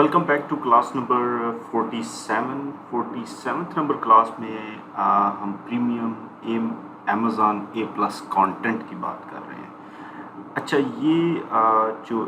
Welcome back to class number 47 number class में हम premium um Amazon A plus content की बात कर रहे हैं। अच्छा, ये जो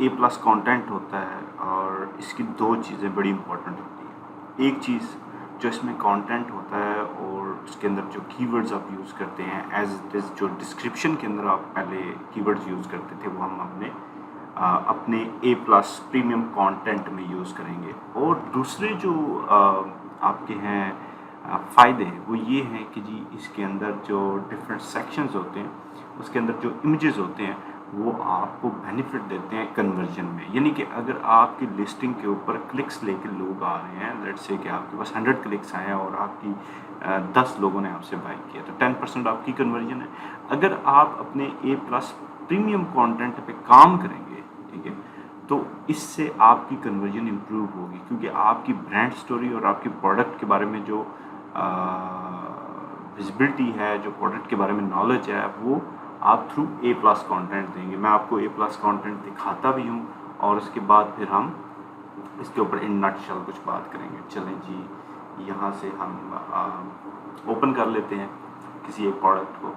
ए प्लस कंटेंट होता है और इसकी दो चीज़ें बड़ी इंपॉर्टेंट होती हैं। एक चीज़ जो इसमें कंटेंट होता है और उसके अंदर जो कीवर्ड्स आप यूज़ करते हैं एज इट इज़, जो डिस्क्रिप्शन के अंदर आप पहले कीवर्ड्स यूज़ करते थे वो हम अपने ए प्लस प्रीमियम कंटेंट में यूज़ करेंगे। और दूसरे जो आपके हैं फ़ायदे हैं वो ये हैं कि जी इसके अंदर जो डिफरेंट सेक्शंस होते हैं उसके अंदर जो इमेजेस होते हैं वो आपको बेनिफिट देते हैं कन्वर्जन में। यानी कि अगर आपकी लिस्टिंग के ऊपर क्लिक्स लेके लोग आ रहे हैं, लेट्स से कि आपके पास 100 क्लिक्स आए हैं और आपकी 10 लोगों ने आपसे बाय किया तो 10% आपकी कन्वर्जन है। अगर आप अपने ए प्लस प्रीमियम कंटेंट पे काम करेंगे, ठीक है, तो इससे आपकी कन्वर्जन इम्प्रूव होगी क्योंकि आपकी ब्रांड स्टोरी और आपके प्रोडक्ट के बारे में जो विजिबिलिटी है, जो प्रोडक्ट के बारे में नॉलेज है, वो आप थ्रू ए प्लस कॉन्टेंट देंगे। मैं आपको ए प्लस कॉन्टेंट दिखाता भी हूँ और उसके बाद फिर हम इसके ऊपर इन नटशल कुछ बात करेंगे। चलें जी, यहाँ से हम ओपन कर लेते हैं किसी एक प्रोडक्ट को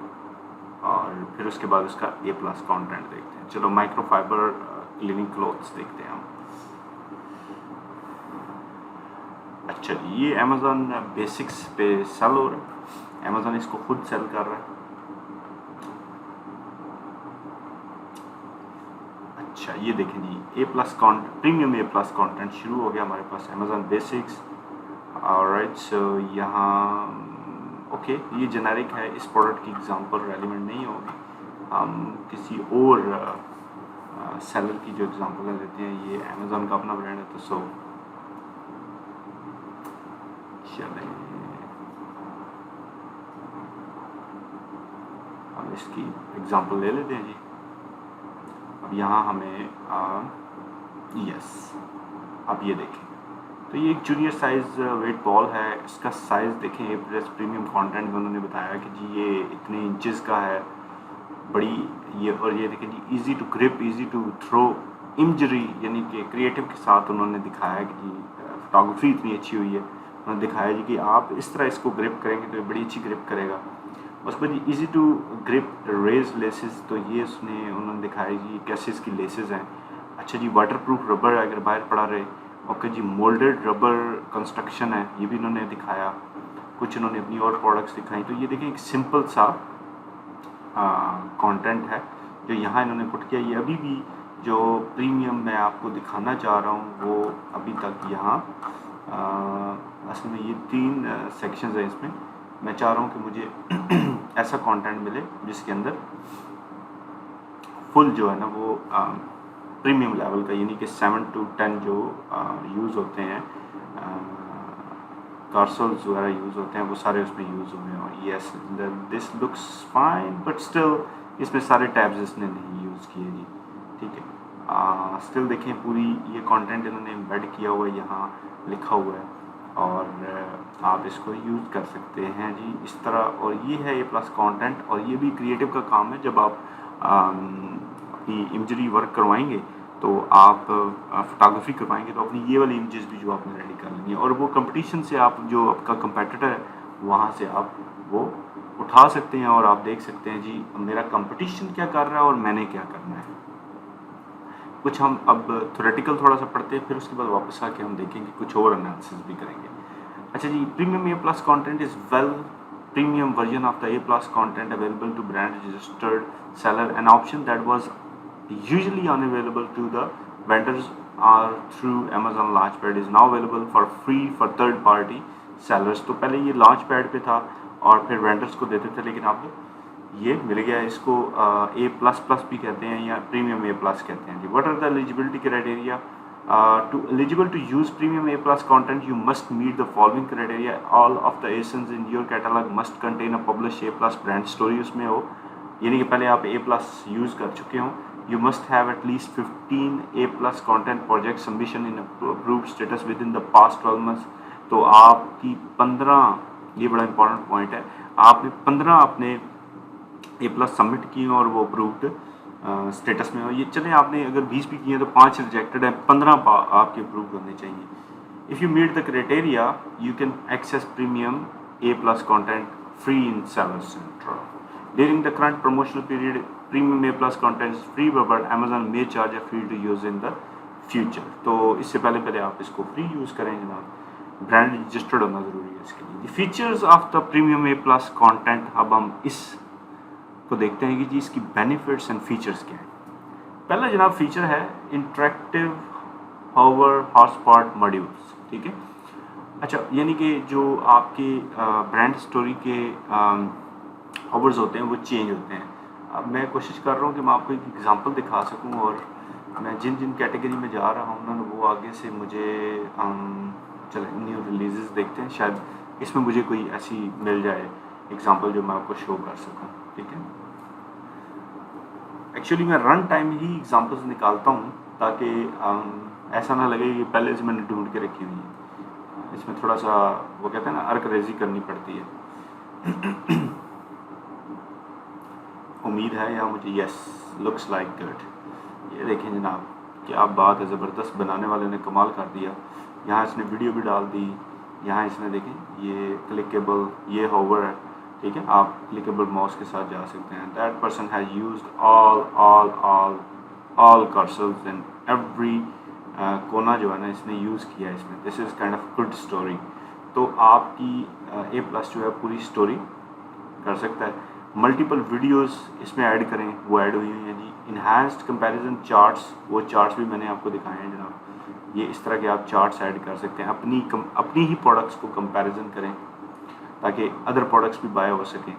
और फिर उसके बाद उसका ए प्लस कॉन्टेंट देखते हैं। चलो, माइक्रोफाइबर क्लीनिंग क्लोथ्स देखते हैं हम। अच्छा, ये अमेज़ॉन बेसिक्स पे सेल हो रहा है, अमेज़ॉन इसको खुद सेल कर रहा है। अच्छा, ये देखें जी, ए plus premium A plus content शुरू हो गया हमारे पास अमेज़ॉन बेसिक्स। ऑलराइट, सो यहाँ ओके, ये जेनेरिक है, इस प्रोडक्ट की एग्जांपल रेलिवेंट नहीं होगी। हम किसी और सेलर की जो एग्जांपल लेते हैं, ये अमेज़ॉन का अपना ब्रांड है तो सो चलें हम इसकी एग्जांपल ले लेते हैं जी। अब यहाँ हमें यस, अब ये देखें तो ये एक जूनियर साइज़ वेट बॉल है। इसका साइज़ देखें, ए प्लस प्रीमियम कंटेंट में उन्होंने बताया कि जी ये इतने इंचेस का है, बड़ी ये। और ये देखें जी, easy to grip, easy to throw, imagery यानी कि क्रिएटिव के साथ उन्होंने दिखाया कि जी फोटोग्राफी इतनी अच्छी हुई है। उन्होंने दिखाया जी कि आप इस तरह इसको ग्रिप करेंगे तो ये बड़ी अच्छी ग्रिप करेगा। उसके बाद easy to grip raise laces, तो ये उन्होंने दिखाया जी कैसे इसकी लेसेस हैं। अच्छा जी, वाटर प्रूफ रबर अगर बाहर पड़ा रहे। ओके जी, मोल्डेड रबर कंस्ट्रक्शन है, ये भी इन्होंने दिखाया। कुछ इन्होंने अपनी और प्रोडक्ट्स दिखाई। तो ये देखें, एक सिंपल सा कंटेंट है जो यहाँ इन्होंने पुट किया। ये अभी भी जो प्रीमियम मैं आपको दिखाना चाह रहा हूँ वो अभी तक यहाँ असल में ये 3 सेक्शंस हैं। इसमें मैं चाह रहा हूँ कि मुझे ऐसा कंटेंट मिले जिसके अंदर फुल जो है ना वो प्रीमियम लेवल का, यानी कि 7 to 10 जो यूज़ होते हैं, कार्सोल्स वगैरह यूज़ होते हैं, वो सारे उसमें यूज़ हुए हैं। और yes, this looks fine but still इसमें सारे टैब्स इसने नहीं यूज़ किए जी, ठीक है। स्टिल देखें, पूरी ये कंटेंट इन्होंने एम्बेड किया हुआ है, यहाँ लिखा हुआ है और आप इसको यूज़ कर सकते हैं जी इस तरह। और ये है ए प्लस कंटेंट और ये भी क्रिएटिव का काम है। जब आप अपनी इमेजरी वर्क करवाएंगे तो आप फोटोग्राफी करवाएंगे तो अपनी ये वाली इमेजेस भी जो आपने रेडी कर लेनी है और वो कंपटीशन से आप जो आपका कंपेटिटर है वहाँ से आप वो उठा सकते हैं और आप देख सकते हैं जी मेरा कंपटीशन क्या कर रहा है और मैंने क्या करना है। कुछ हम अब थ्योरेटिकल थोड़ा सा पढ़ते हैं, फिर उसके बाद वापस आके हम देखेंगे, कुछ और एनालिसिस भी करेंगे। अच्छा जी, premium A plus content is well premium version of the A plus content available to brand registered seller, an option that was usually unavailable to the vendors or through Amazon Launchpad is now available for free for third party sellers। तो पहले ये Launchpad पे था और फिर vendors को देते थे, लेकिन अब ये मिल गया। इसको A प्लस प्लस भी कहते हैं या प्रीमियम A प्लस कहते हैं जी। What are the eligibility criteria? To eligible to use premium A plus content, you must meet the following criteria. All of the ASINs in your catalog must contain a published A plus brand story उसमें हो, यानी कि पहले आप A plus use कर चुके हो। You must have at least 15 A plus content project submission in approved status within the past 12 months। तो आपकी 15, ये बड़ा इंपॉर्टेंट पॉइंट है, आपने 15 अपने A plus सबमिट किए और वो अप्रूव्ड स्टेटस में हो। ये चलें आपने अगर 20 भी किए हैं तो 5 रिजेक्टेड है, 15 आपके अप्रूव होने चाहिए। If you meet the criteria you can access premium A+ content free in Seller Central. During the current promotional period, premium A+ content is free, but Amazon may charge a fee to use in the future. तो इससे पहले आप इसको free use करें जनाब। Brand registered होना ज़रूरी है इसके लिए। Features of the premium A+ content, अब हम इस को देखते हैं कि जी इसकी बेनिफिट्स एंड फीचर्स क्या हैं। पहला जनाब फीचर है इंटरेक्टिव हॉवर हॉटस्पॉट मॉड्यूल्स, ठीक है। अच्छा, यानी कि जो आपके ब्रांड स्टोरी के हॉवर्स होते हैं वो चेंज होते हैं। अब मैं कोशिश कर रहा हूँ कि मैं आपको एक एग्जांपल दिखा सकूँ, और मैं जिन जिन कैटेगरी में जा रहा हूँ ना वो आगे से मुझे चलें न्यू रिलीजेस देखते हैं, शायद इसमें मुझे कोई ऐसी मिल जाए एग्जांपल जो मैं आपको शो कर सकूँ, ठीक है। एक्चुअली मैं रन टाइम ही एग्जांपल्स निकालता हूँ ताकि ऐसा ना लगे कि पहले से मैंने ढूंढ के रखी हुई है। इसमें थोड़ा सा वो कहते हैं ना अर्करेजी करनी पड़ती है। उम्मीद है या मुझे यस लुक्स लाइक गुड। ये देखें जनाब, क्या बात है, ज़बरदस्त, बनाने वाले ने कमाल कर दिया। यहाँ इसने वीडियो भी डाल दी, यहाँ इसने देखें ये क्लिकेबल, ये होवर है, ठीक है। आप क्लिकेबल माउस के साथ जा सकते हैं। That person has used all cursors in every कोना जो है ना इसने यूज़ किया है इसमें। This is kind of good story. तो आपकी A+ जो है पूरी स्टोरी कर सकता है। मल्टीपल वीडियोस इसमें ऐड करें, वो ऐड हुई हुई हैं जी। इन्हांस्ड कंपैरिजन चार्ट्स, वो चार्ट्स भी मैंने आपको दिखाए हैं जनाब। ये इस तरह के आप चार्ट्स ऐड कर सकते हैं, अपनी ही प्रोडक्ट्स को कंपैरिजन करें ताकि अदर प्रोडक्ट्स भी बाय हो सकें।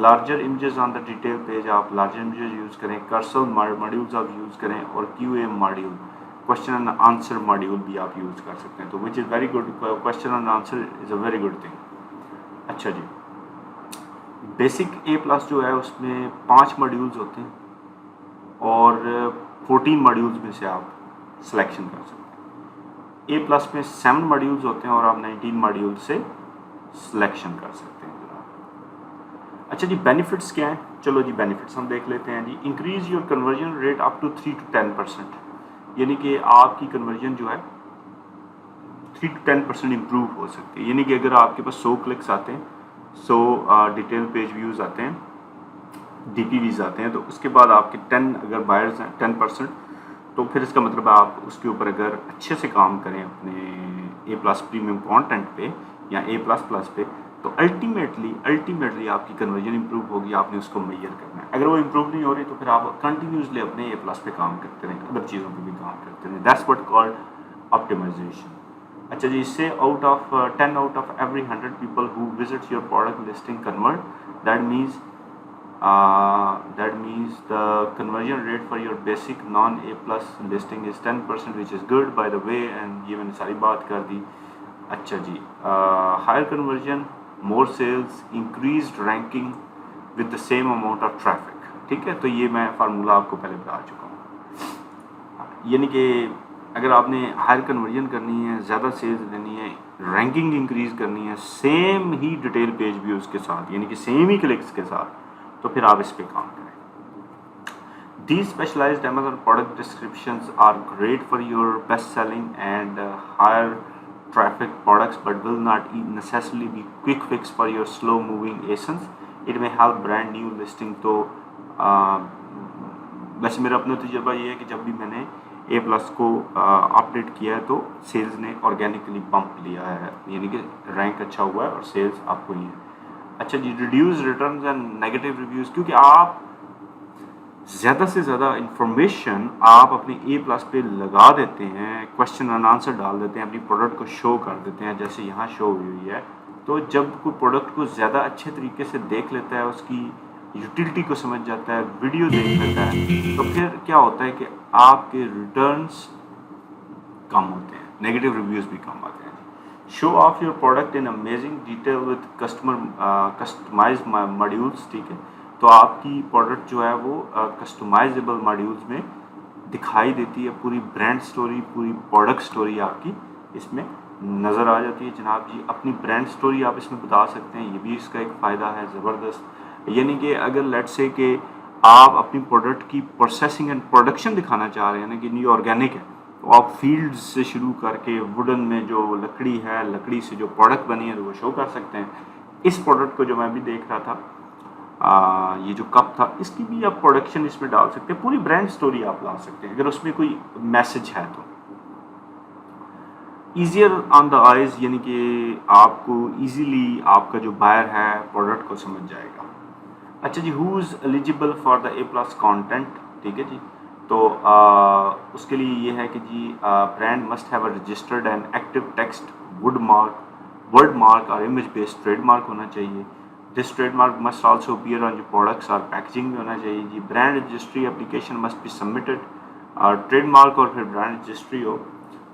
Larger images on the detail page, आप लार्जर इमेजेस यूज़ करें। कर्सर मॉड्यूल्स आप यूज़ करें, और QA module, question and answer module भी आप यूज़ कर सकते हैं। तो which is very good, question and answer is a very good thing. अच्छा जी, बेसिक A+ जो है उसमें 5 मॉड्यूल्स होते हैं, और 14 मॉड्यूल्स में से आप सिलेक्शन कर सकते हैं। A+ में 7 मॉड्यूल्स होते हैं, और आप 19 मॉड्यूल से सिलेक्शन कर सकते हैं जनाब। अच्छा जी, बेनिफिट्स क्या हैं? चलो जी बेनिफिट्स हम देख लेते हैं जी। Increase your conversion rate up to 3 to 10%, यानी कि आपकी कन्वर्जन जो है 3 to 10% इम्प्रूव हो सकती है। यानी कि अगर आपके पास 100 क्लिक्स आते हैं, 100 डिटेल पेज व्यूज़ आते हैं, DPVs आते हैं, तो उसके बाद आपके 10 अगर बायर्स हैं 10%, तो फिर इसका मतलब आप उसके ऊपर अगर अच्छे से काम करें अपने A+ प्रीमियम कंटेंट पे या A++ पे, तो अल्टीमेटली आपकी कन्वर्जन इंप्रूव होगी। आपने उसको मेजर करना है। अगर वो इंप्रूव नहीं हो रही तो फिर आप कंटिन्यूसली अपने A+ पे काम करते रहें, अदर चीज़ों पे भी काम करते रहें। That's what called optimisation. अच्छा जी, इससे 10 out of every 100 people who visits your product listing convert. That means the conversion rate for your basic non-A+ listing is 10%, which is good by the way, and ये मैंने सारी बात कर दी। अच्छा जी, higher conversion, more sales, increased ranking with the same amount of traffic, ठीक है। तो ये मैं फार्मूला आपको पहले बता चुका हूँ। यानी कि अगर आपने हायर कन्वर्जन करनी है, ज़्यादा सेल्स लेनी है, रैंकिंग इंक्रीज़ करनी है, सेम ही डिटेल पेज व्यूज़ के साथ, यानी कि सेम ही क्लिक्स के साथ, तो फिर आप इस पे काम करें। These specialized Amazon product descriptions are great for your best-selling and higher traffic products, but will not necessarily be quick fix for your slow-moving ASINs. It may help brand new listing। तो वैसे मेरा अपना तजुर्बा ये है कि जब भी मैंने A+ को अपडेट किया है तो सेल्स ने ऑर्गेनिकली पंप लिया है, यानी कि रैंक अच्छा हुआ है और सेल्स अप हुई है। अच्छा जी, reduce returns and negative reviews, क्योंकि आप ज़्यादा से ज़्यादा इंफॉर्मेशन आप अपने A+ पे लगा देते हैं, क्वेश्चन एंड आंसर डाल देते हैं, अपनी प्रोडक्ट को शो कर देते हैं, जैसे यहाँ शो हुई है। तो जब कोई प्रोडक्ट को ज़्यादा अच्छे तरीके से देख लेता है, उसकी यूटिलिटी को समझ जाता है, वीडियो देख लेता है, तो फिर क्या होता है कि आपके रिटर्न्स कम होते हैं, नेगेटिव रिव्यूज़ भी कम आते हैं। Show off your product in amazing detail with customised modules, ठीक है। तो आपकी प्रोडक्ट जो है वो कस्टमाइजेबल मॉड्यूल्स में दिखाई देती है, पूरी ब्रांड स्टोरी, पूरी प्रोडक्ट स्टोरी आपकी इसमें नज़र आ जाती है जनाब जी। अपनी ब्रांड स्टोरी आप इसमें बता सकते हैं, ये भी इसका एक फ़ायदा है ज़बरदस्त। यानी कि अगर लेट्स से कि आप अपनी प्रोडक्ट की प्रोसेसिंग एंड प्रोडक्शन दिखाना चाह रहे हैं ना कि नहीं ऑर्गेनिक है, तो आप फील्ड से शुरू करके वुडन में जो लकड़ी है, लकड़ी से जो प्रोडक्ट बनी है तो वो शो कर सकते हैं। इस प्रोडक्ट को जो मैं भी देख रहा था, ये जो कप था, इसकी भी आप प्रोडक्शन इसमें डाल सकते हैं, पूरी ब्रांड स्टोरी आप ला सकते हैं अगर उसमें कोई मैसेज है तो। ईजियर ऑन द आइज, यानी कि आपको इजीली आपका जो बायर है प्रोडक्ट को समझ जाएगा। अच्छा जी, who is eligible for the A+ content, ठीक है जी। तो उसके लिए ये है कि जी brand must have a registered and active text word mark और इमेज बेस्ड ट्रेडमार्क होना चाहिए। This trademark must also appear on your products और पैकेजिंग में होना चाहिए जी। Brand registry application must be submitted, trademark और फिर ब्रांड रजिस्ट्री हो,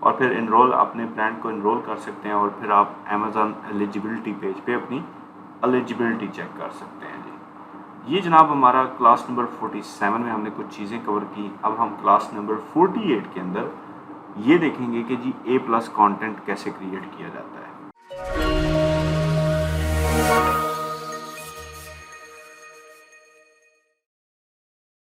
और फिर इनरोल, अपने ब्रांड को इनरोल कर सकते हैं, और फिर आप अमेज़न एलिजिबिलिटी पेज पे अपनी एलिजिबिलिटी चेक कर सकते हैं जी। ये जनाब हमारा क्लास नंबर 47 में हमने कुछ चीज़ें कवर की। अब हम क्लास नंबर 48 के अंदर ये देखेंगे कि जी A+ कंटेंट कैसे क्रिएट किया जाता है।